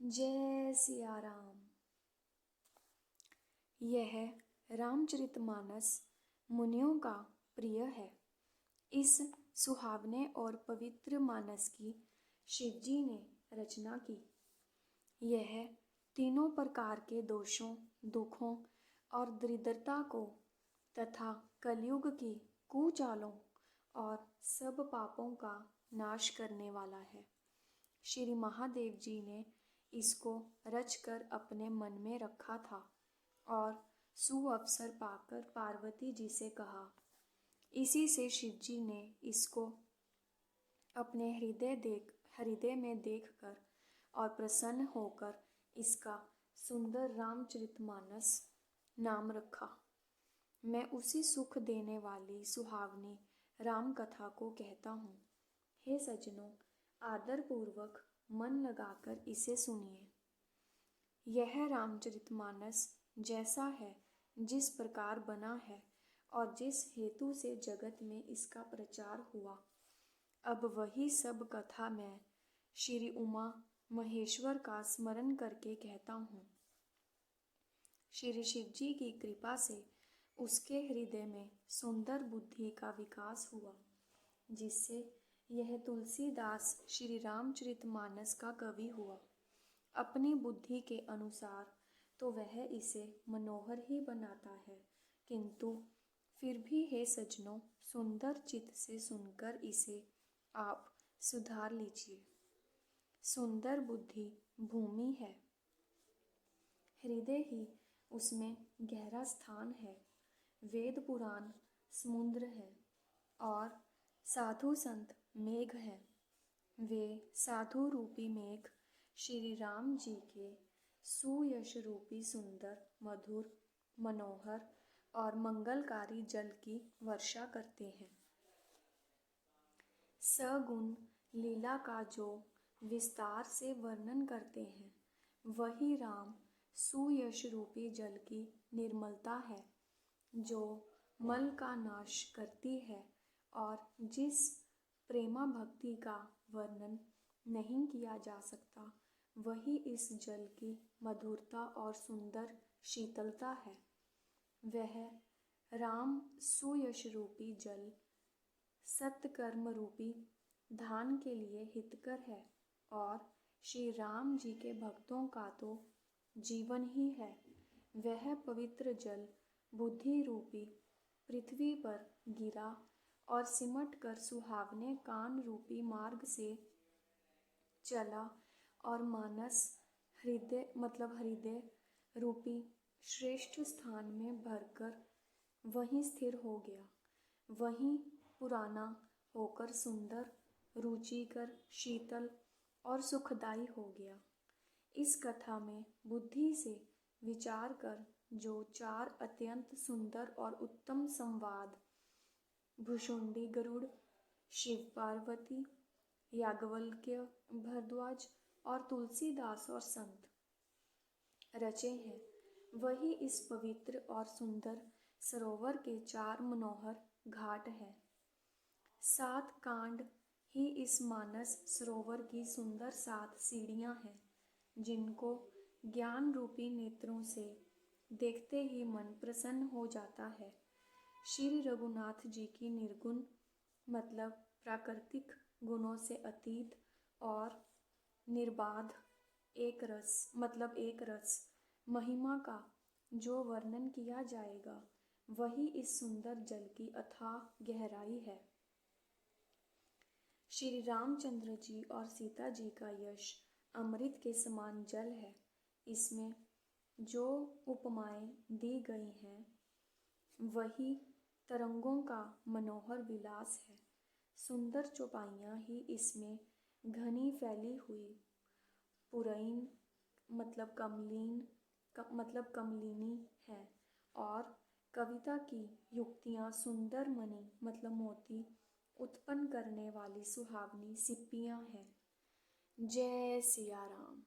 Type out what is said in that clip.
जय सिया राम। यह रामचरितमानस मुनियों का प्रिय है। इस सुहावने और पवित्र मानस की शिवजी ने रचना की। यह तीनों प्रकार के दोषों, दुखों और दरिद्रता को तथा कलयुग की कुचालों और सब पापों का नाश करने वाला है। श्री महादेव जी ने इसको रचकर अपने मन में रखा था और सुअवसर पाकर पार्वती जी से कहा। इसी से शिव जी ने इसको अपने हृदय में देखकर और प्रसन्न होकर इसका सुंदर रामचरितमानस नाम रखा। मैं उसी सुख देने वाली सुहावनी राम कथा को कहता हूँ। हे सज्जनों, आदर पूर्वक मन लगाकर इसे सुनिए। यह रामचरितमानस जैसा है, जिस प्रकार बना है और जिस हेतु से जगत में इसका प्रचार हुआ, अब वही सब कथा मैं श्री उमा महेश्वर का स्मरण करके कहता हूँ। श्री शिव जी की कृपा से उसके हृदय में सुंदर बुद्धि का विकास हुआ, जिससे यह तुलसीदास श्री रामचरितमानस का कवि हुआ। अपनी बुद्धि के अनुसार तो वह इसे मनोहर ही बनाता है, किंतु फिर भी हे सज्जनों, सुंदर चित्त से सुनकर इसे आप सुधार लीजिए। सुंदर बुद्धि भूमि है, हृदय ही उसमें गहरा स्थान है। वेद पुराण समुद्र है और साधु संत मेघ है। वे साधु रूपी मेघ श्री राम जी के सुयश रूपी सुंदर, मधुर, मनोहर और मंगलकारी जल की वर्षा करते हैं। सगुण लीला का जो विस्तार से वर्णन करते हैं, वही राम सुयश रूपी जल की निर्मलता है, जो मल का नाश करती है और जिस प्रेमा भक्ति का वर्णन नहीं किया जा सकता, वही इस जल की मधुरता और सुंदर शीतलता है। वह राम सुयश रूपी जल सत्कर्म रूपी धान के लिए हितकर है और श्री राम जी के भक्तों का तो जीवन ही है। वह पवित्र जल बुद्धि रूपी पृथ्वी पर गिरा और सिमट कर सुहावने कान रूपी मार्ग से चला और मानस हृदय रूपी श्रेष्ठ स्थान में भरकर वहीं स्थिर हो गया। वहीं पुराना होकर सुंदर, रुचिकर, शीतल और सुखदाई हो गया। इस कथा में बुद्धि से विचार कर जो चार अत्यंत सुंदर और उत्तम संवाद भुशुंडी गरुड़, शिव पार्वती, याज्ञवल्क्य भरद्वाज और तुलसीदास और संत रचे हैं, वही इस पवित्र और सुंदर सरोवर के चार मनोहर घाट हैं। 7 कांड ही इस मानस सरोवर की सुंदर 7 सीढ़ियां हैं, जिनको ज्ञान रूपी नेत्रों से देखते ही मन प्रसन्न हो जाता है। श्री रघुनाथ जी की निर्गुण मतलब प्राकृतिक गुणों से अतीत और निर्बाध एक रस महिमा का जो वर्णन किया जाएगा, वही इस सुंदर जल की अथाह गहराई है। श्री रामचंद्र जी और सीता जी का यश अमृत के समान जल है। इसमें जो उपमाएं दी गई हैं, वही तरंगों का मनोहर विलास है। सुंदर चौपाइयाँ ही इसमें घनी फैली हुई पुरैन कमलिनी है और कविता की युक्तियाँ सुंदर मणि मोती उत्पन्न करने वाली सुहावनी सिप्पियाँ हैं। जय सिया राम।